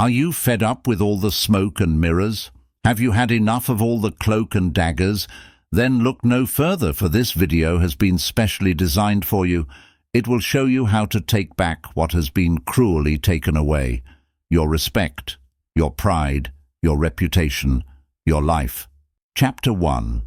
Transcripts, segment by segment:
Are you fed up with all the smoke and mirrors? Have you had enough of all the cloak and daggers? Then look no further, for this video has been specially designed for you. It will show you how to take back what has been cruelly taken away: your respect, your pride, your reputation, your life. Chapter 1.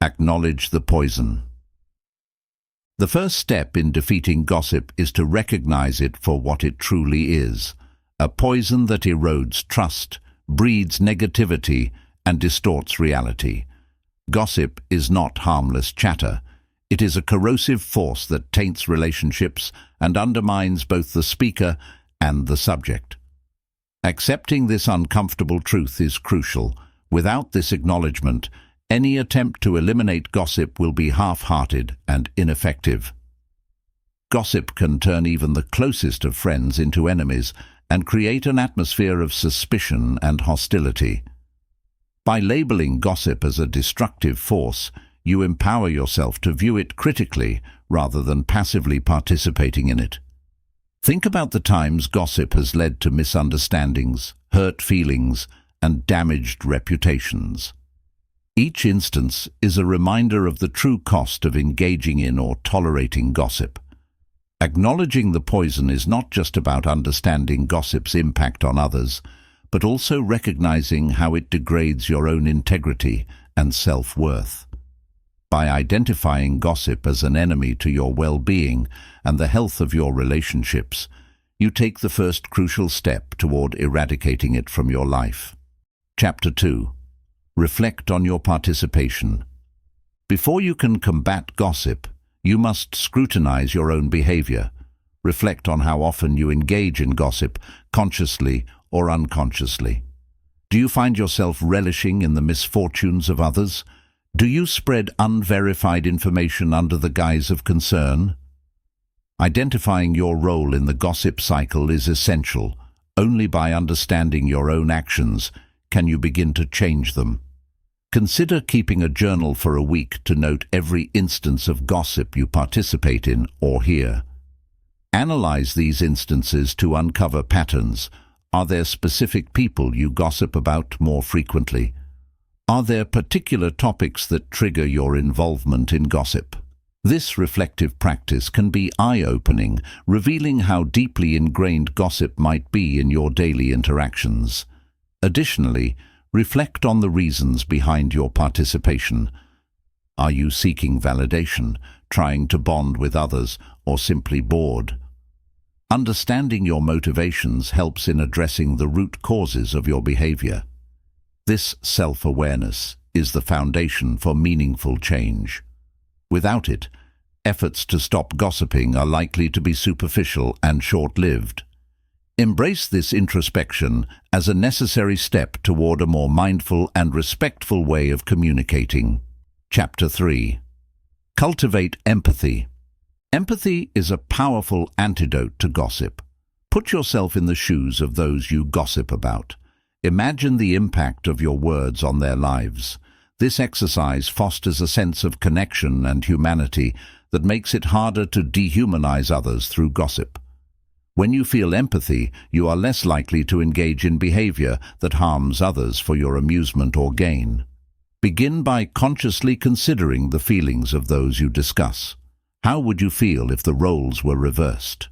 Acknowledge the poison. The first step in defeating gossip is to recognize it for what it truly is: a poison that erodes trust, breeds negativity, and distorts reality. Gossip is not harmless chatter. It is a corrosive force that taints relationships and undermines both the speaker and the subject. Accepting this uncomfortable truth is crucial. Without this acknowledgement, any attempt to eliminate gossip will be half-hearted and ineffective. Gossip can turn even the closest of friends into enemies and create an atmosphere of suspicion and hostility. By labeling gossip as a destructive force, you empower yourself to view it critically rather than passively participating in it. Think about the times gossip has led to misunderstandings, hurt feelings, and damaged reputations. Each instance is a reminder of the true cost of engaging in or tolerating gossip. Acknowledging the poison is not just about understanding gossip's impact on others, but also recognizing how it degrades your own integrity and self-worth. By identifying gossip as an enemy to your well-being and the health of your relationships, you take the first crucial step toward eradicating it from your life. Chapter 2. Reflect on your participation. Before you can combat gossip, you must scrutinize your own behavior. Reflect on how often you engage in gossip, consciously or unconsciously. Do you find yourself relishing in the misfortunes of others? Do you spread unverified information under the guise of concern? Identifying your role in the gossip cycle is essential. Only by understanding your own actions can you begin to change them. Consider keeping a journal for a week to note every instance of gossip you participate in or hear. Analyze these instances to uncover patterns. Are there specific people you gossip about more frequently? Are there particular topics that trigger your involvement in gossip? This reflective practice can be eye-opening, revealing how deeply ingrained gossip might be in your daily interactions. Additionally, reflect on the reasons behind your participation. Are you seeking validation, trying to bond with others, or simply bored? Understanding your motivations helps in addressing the root causes of your behavior. This self-awareness is the foundation for meaningful change. Without it, efforts to stop gossiping are likely to be superficial and short-lived. Embrace this introspection as a necessary step toward a more mindful and respectful way of communicating. Chapter 3. Cultivate empathy. Empathy is a powerful antidote to gossip. Put yourself in the shoes of those you gossip about. Imagine the impact of your words on their lives. This exercise fosters a sense of connection and humanity that makes it harder to dehumanize others through gossip. When you feel empathy, you are less likely to engage in behavior that harms others for your amusement or gain. Begin by consciously considering the feelings of those you discuss. How would you feel if the roles were reversed?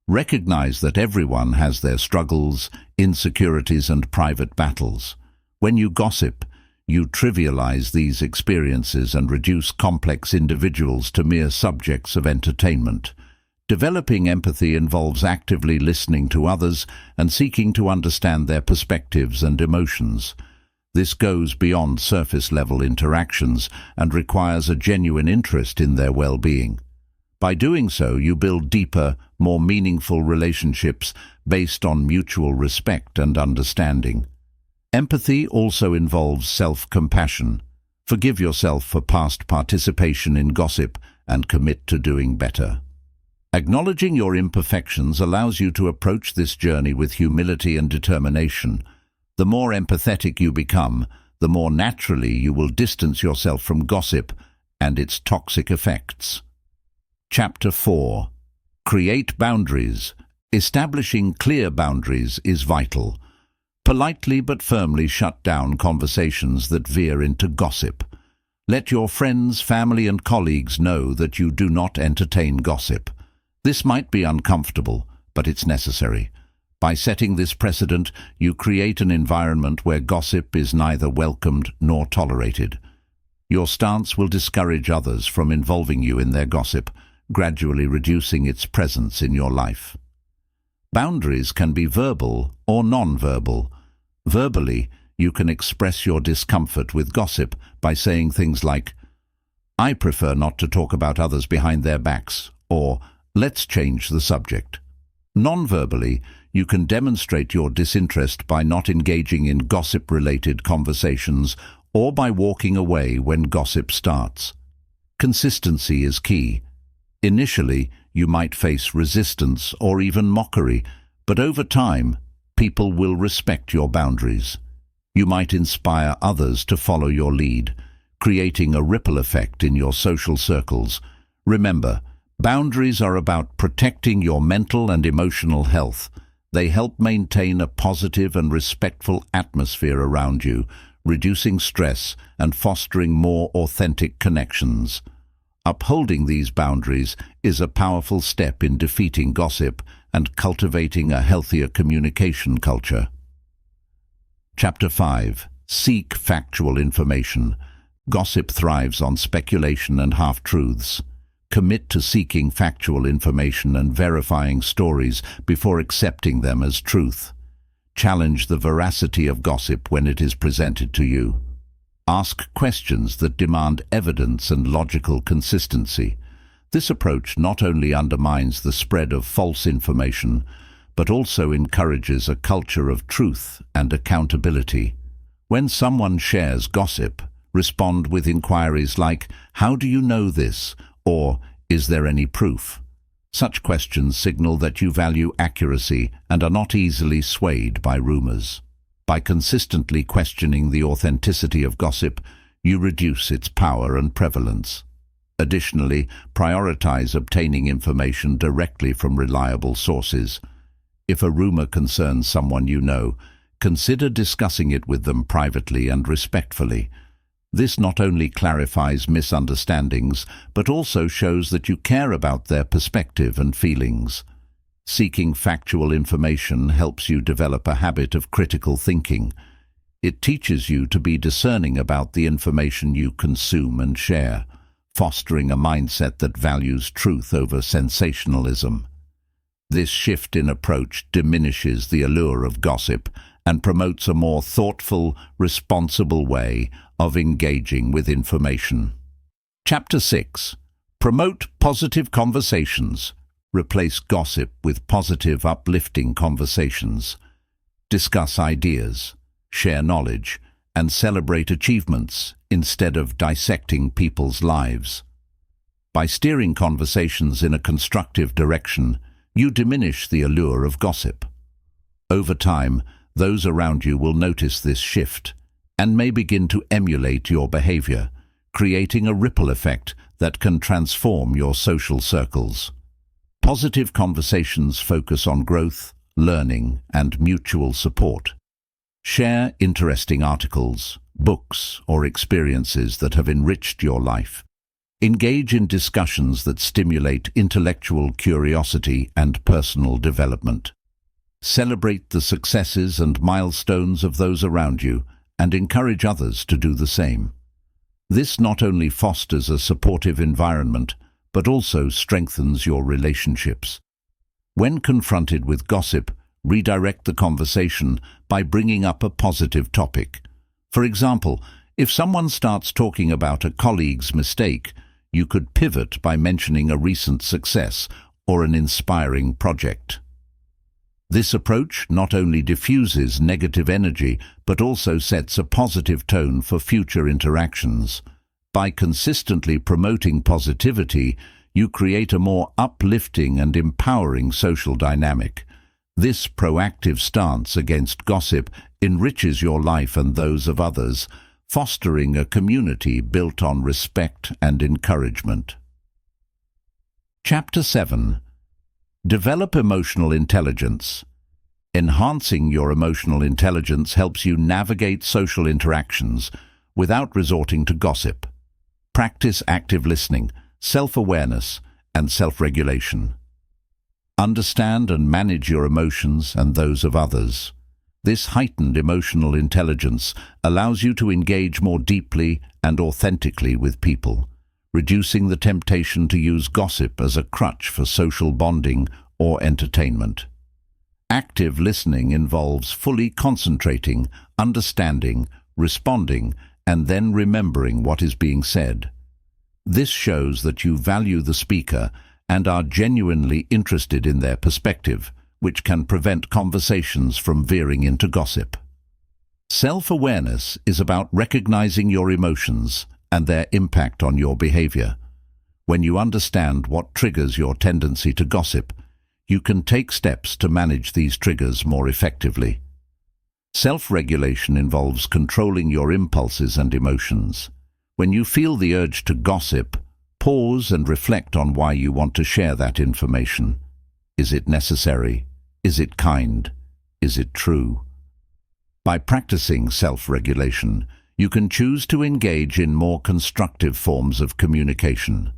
Recognize that everyone has their struggles, insecurities, and private battles. When you gossip, you trivialize these experiences and reduce complex individuals to mere subjects of entertainment. Developing empathy involves actively listening to others and seeking to understand their perspectives and emotions. This goes beyond surface-level interactions and requires a genuine interest in their well-being. By doing so, you build deeper, more meaningful relationships based on mutual respect and understanding. Empathy also involves self-compassion. Forgive yourself for past participation in gossip and commit to doing better. Acknowledging your imperfections allows you to approach this journey with humility and determination. The more empathetic you become, the more naturally you will distance yourself from gossip and its toxic effects. Chapter 4. Create boundaries. Establishing clear boundaries is vital. Politely but firmly shut down conversations that veer into gossip. Let your friends, family and colleagues know that you do not entertain gossip. This might be uncomfortable, but it's necessary. By setting this precedent, you create an environment where gossip is neither welcomed nor tolerated. Your stance will discourage others from involving you in their gossip, gradually reducing its presence in your life. Boundaries can be verbal or non-verbal. Verbally, you can express your discomfort with gossip by saying things like, "I prefer not to talk about others behind their backs," or "Let's change the subject." Non-verbally, you can demonstrate your disinterest by not engaging in gossip-related conversations or by walking away when gossip starts. Consistency is key. Initially, you might face resistance or even mockery, but over time, people will respect your boundaries. You might inspire others to follow your lead, creating a ripple effect in your social circles. Remember, boundaries are about protecting your mental and emotional health. They help maintain a positive and respectful atmosphere around you, reducing stress and fostering more authentic connections. Upholding these boundaries is a powerful step in defeating gossip and cultivating a healthier communication culture. Chapter 5. Seek factual information. Gossip thrives on speculation and half-truths. Commit to seeking factual information and verifying stories before accepting them as truth. Challenge the veracity of gossip when it is presented to you. Ask questions that demand evidence and logical consistency. This approach not only undermines the spread of false information, but also encourages a culture of truth and accountability. When someone shares gossip, respond with inquiries like, "How do you know this?" or "Is there any proof?" Such questions signal that you value accuracy and are not easily swayed by rumors. By consistently questioning the authenticity of gossip, you reduce its power and prevalence. Additionally, prioritize obtaining information directly from reliable sources. If a rumor concerns someone you know, consider discussing it with them privately and respectfully. This not only clarifies misunderstandings, but also shows that you care about their perspective and feelings. Seeking factual information helps you develop a habit of critical thinking. It teaches you to be discerning about the information you consume and share, fostering a mindset that values truth over sensationalism. This shift in approach diminishes the allure of gossip and promotes a more thoughtful, responsible way of engaging with information. Chapter 6. Promote positive conversations. Replace gossip with positive, uplifting conversations. Discuss ideas, share knowledge, and celebrate achievements instead of dissecting people's lives. By steering conversations in a constructive direction, you diminish the allure of gossip. Over time, those around you will notice this shift and may begin to emulate your behavior, creating a ripple effect that can transform your social circles. Positive conversations focus on growth, learning, and mutual support. Share interesting articles, books, or experiences that have enriched your life. Engage in discussions that stimulate intellectual curiosity and personal development. Celebrate the successes and milestones of those around you and encourage others to do the same. This not only fosters a supportive environment, but also strengthens your relationships. When confronted with gossip, redirect the conversation by bringing up a positive topic. For example, if someone starts talking about a colleague's mistake, you could pivot by mentioning a recent success or an inspiring project. This approach not only diffuses negative energy, but also sets a positive tone for future interactions. By consistently promoting positivity, you create a more uplifting and empowering social dynamic. This proactive stance against gossip enriches your life and those of others, fostering a community built on respect and encouragement. Chapter 7. Develop emotional intelligence. Enhancing your emotional intelligence helps you navigate social interactions without resorting to gossip. Practice active listening, self-awareness, and self-regulation. Understand and manage your emotions and those of others. This heightened emotional intelligence allows you to engage more deeply and authentically with people, reducing the temptation to use gossip as a crutch for social bonding or entertainment. Active listening involves fully concentrating, understanding, responding, and then remembering what is being said. This shows that you value the speaker and are genuinely interested in their perspective, which can prevent conversations from veering into gossip. Self-awareness is about recognizing your emotions and their impact on your behavior. When you understand what triggers your tendency to gossip, you can take steps to manage these triggers more effectively. Self-regulation involves controlling your impulses and emotions. When you feel the urge to gossip, pause and reflect on why you want to share that information. Is it necessary? Is it kind? Is it true? By practicing self-regulation, you can choose to engage in more constructive forms of communication.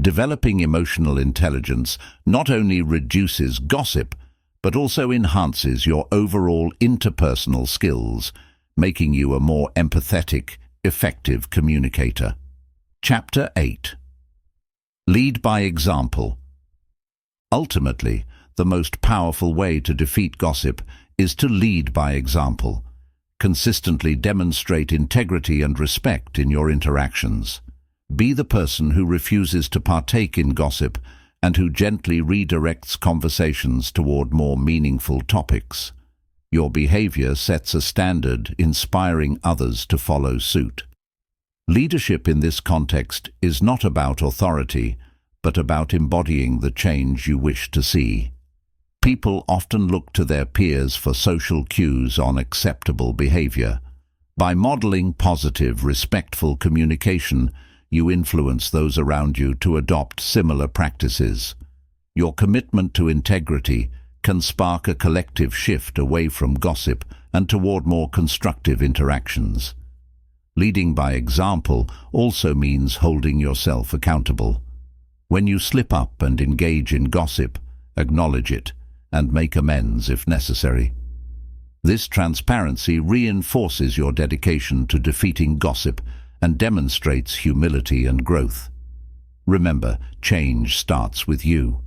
Developing emotional intelligence not only reduces gossip, but also enhances your overall interpersonal skills, making you a more empathetic, effective communicator. Chapter 8. Lead by example. Ultimately, the most powerful way to defeat gossip is to lead by example. Consistently demonstrate integrity and respect in your interactions. Be the person who refuses to partake in gossip and who gently redirects conversations toward more meaningful topics. Your behavior sets a standard, inspiring others to follow suit. Leadership in this context is not about authority, but about embodying the change you wish to see. People often look to their peers for social cues on acceptable behavior. By modeling positive, respectful communication, you influence those around you to adopt similar practices. Your commitment to integrity can spark a collective shift away from gossip and toward more constructive interactions. Leading by example also means holding yourself accountable. When you slip up and engage in gossip, acknowledge it and make amends if necessary. This transparency reinforces your dedication to defeating gossip and demonstrates humility and growth. Remember, change starts with you.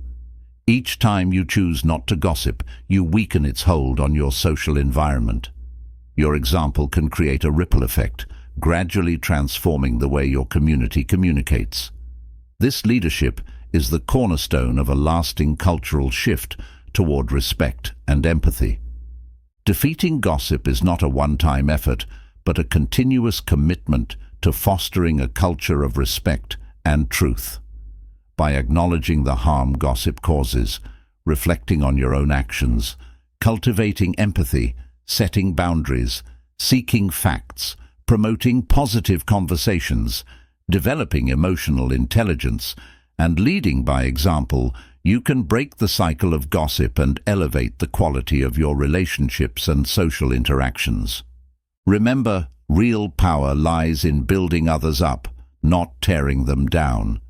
Each time you choose not to gossip, you weaken its hold on your social environment. Your example can create a ripple effect, gradually transforming the way your community communicates. This leadership is the cornerstone of a lasting cultural shift toward respect and empathy. Defeating gossip is not a one-time effort, but a continuous commitment to fostering a culture of respect and truth. By acknowledging the harm gossip causes, reflecting on your own actions, cultivating empathy, setting boundaries, seeking facts, promoting positive conversations, developing emotional intelligence, and leading by example, you can break the cycle of gossip and elevate the quality of your relationships and social interactions. Remember, real power lies in building others up, not tearing them down.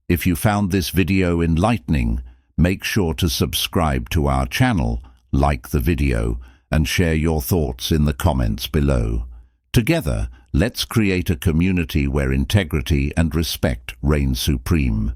If you found this video enlightening, make sure to subscribe to our channel, like the video, and share your thoughts in the comments below. Together, let's create a community where integrity and respect reign supreme.